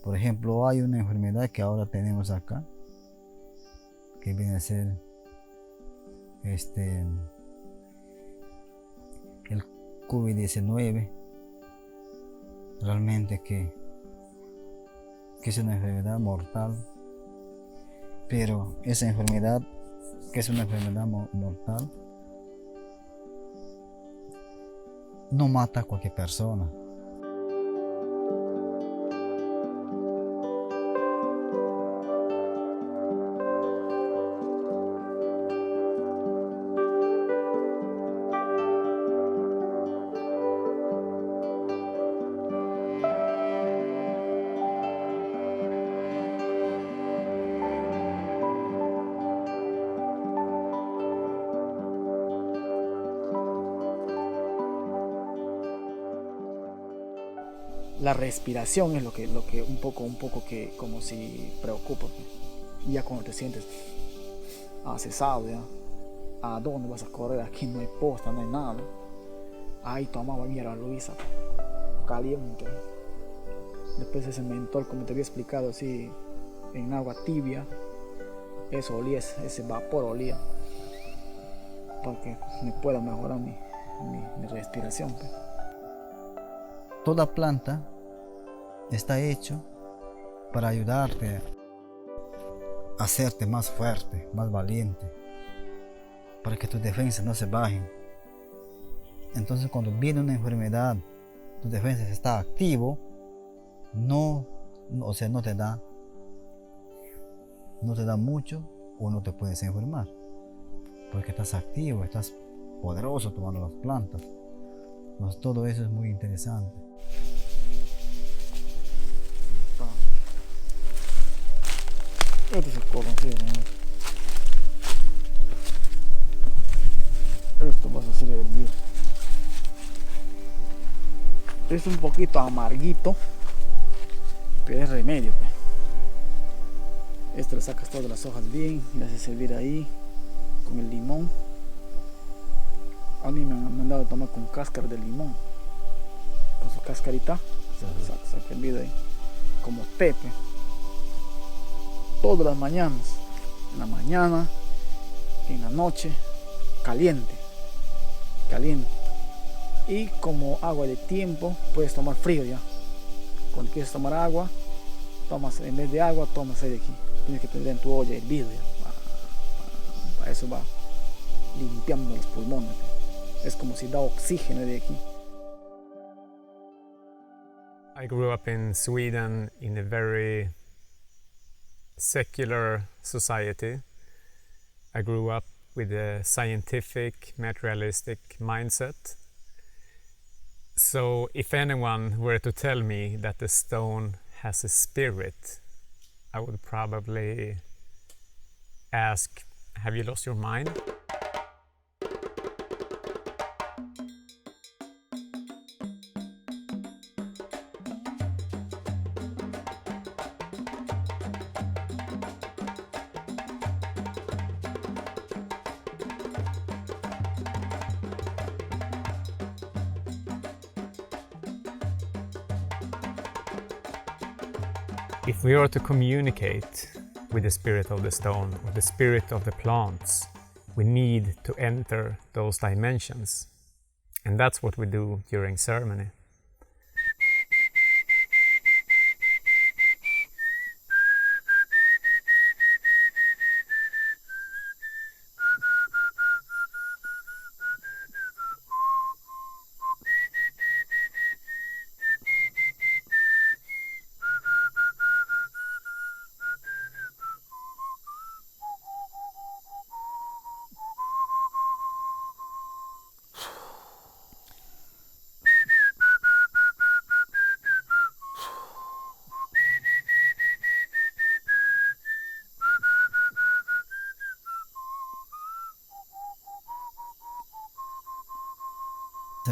Por ejemplo, hay una enfermedad que ahora tenemos acá, que viene a ser el COVID-19, realmente que es una enfermedad mortal, pero esa enfermedad, que es una enfermedad mortal, no mata a cualquier persona. La respiración es lo que un poco que como si preocupa, pues. Y ya cuando te sientes cesado, ya, ¿a dónde vas a correr? Aquí no hay posta, no hay nada. Ahí tomaba mierda Luisa, caliente. Después ese mentol, como te había explicado, así en agua tibia, eso olía, ese vapor olía, porque me pueda mejorar mi respiración, pues. Toda planta está hecho para ayudarte a hacerte más fuerte, más valiente, para que tus defensas no se bajen. Entonces, cuando viene una enfermedad, tu defensa está activo, o sea, no te da mucho o no te puedes enfermar, porque estás activo, estás poderoso tomando las plantas. Entonces, todo eso es muy interesante. Este es el colorcillo, ¿no? Esto vas a hacer hervir. Es un poquito amarguito, pero es remedio, pues. Esto le sacas todas las hojas bien y le haces servir ahí con el limón. A mí me han mandado a tomar con cáscara de limón, con su cascarita, saca hervido ahí, como té, pues. Todas las mañanas, en la mañana, en la noche, caliente. Y como agua de tiempo, puedes tomar frío ya. Cuando quieres tomar agua, tomas, en vez de agua, tomas ahí de aquí. Tienes que tener en tu olla hervido ya. Para eso va limpiando los pulmones. Es como si da oxígeno de aquí. I grew up in Sweden in a very secular society. I grew up with a scientific, materialistic mindset. So if anyone were to tell me that the stone has a spirit, I would probably ask, have you lost your mind? If we are to communicate with the spirit of the stone or the spirit of the plants, we need to enter those dimensions. And that's what we do during ceremony.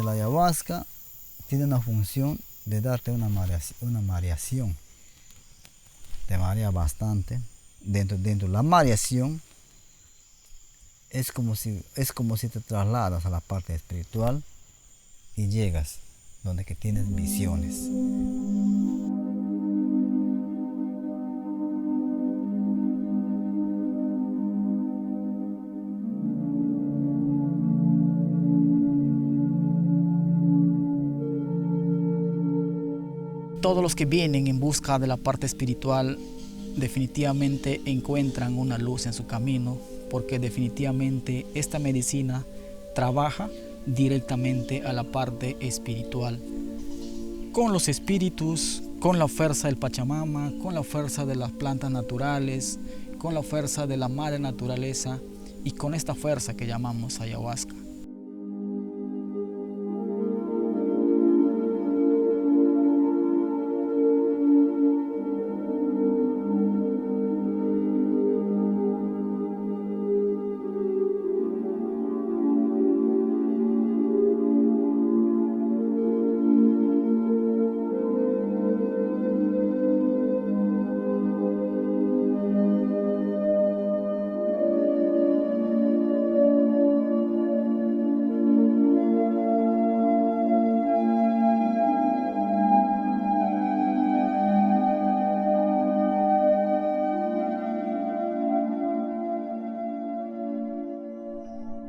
La ayahuasca tiene una función de darte una mareación. Te marea bastante. Dentro de la mareación es como si te trasladas a la parte espiritual y llegas donde que tienes visiones. Todos los que vienen en busca de la parte espiritual definitivamente encuentran una luz en su camino, porque definitivamente esta medicina trabaja directamente a la parte espiritual, con los espíritus, con la fuerza del Pachamama, con la fuerza de las plantas naturales, con la fuerza de la madre naturaleza y con esta fuerza que llamamos ayahuasca.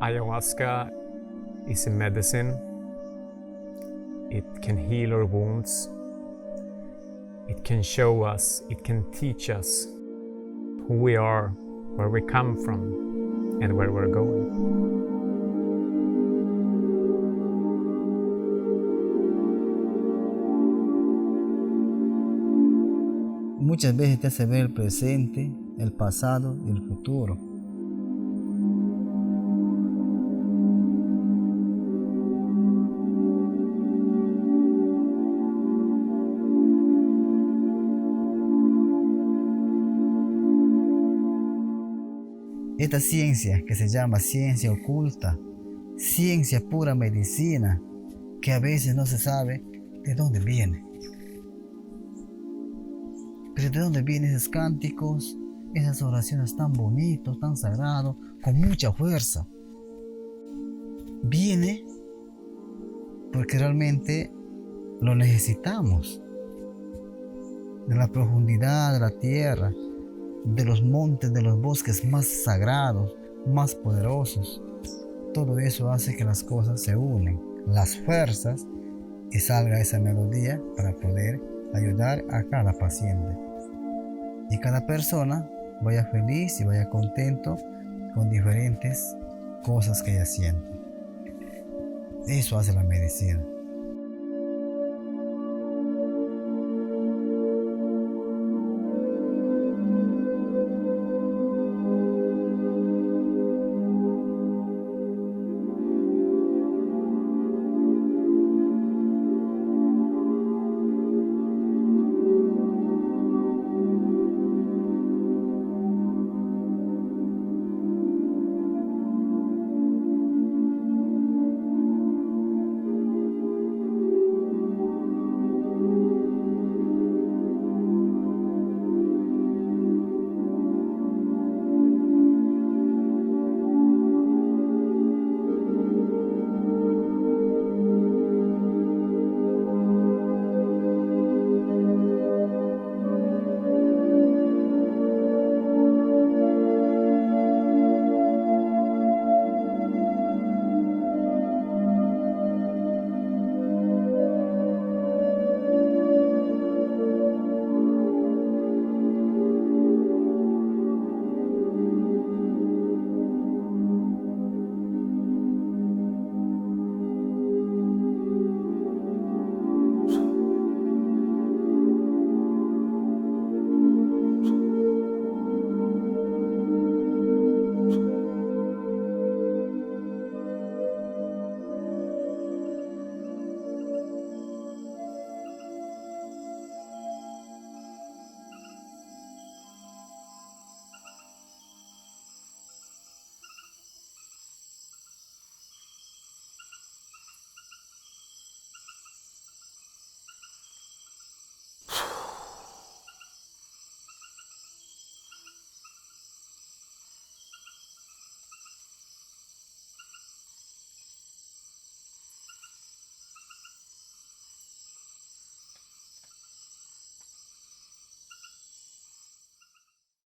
Ayahuasca is a medicine. It can heal our wounds. It can show us, it can teach us who we are, where we come from, and where we're going. Muchas veces te hace ver el presente, el pasado y el futuro. Esta ciencia que se llama ciencia oculta, ciencia pura medicina, que a veces no se sabe de dónde viene. Pero de dónde vienen esos cánticos, esas oraciones tan bonitos, tan sagrados, con mucha fuerza. Viene porque realmente lo necesitamos. De la profundidad de la tierra, de los montes, de los bosques más sagrados, más poderosos. Todo eso hace que las cosas se unen, las fuerzas, y salga esa melodía para poder ayudar a cada paciente. Y cada persona vaya feliz y vaya contento con diferentes cosas que ella siente. Eso hace la medicina.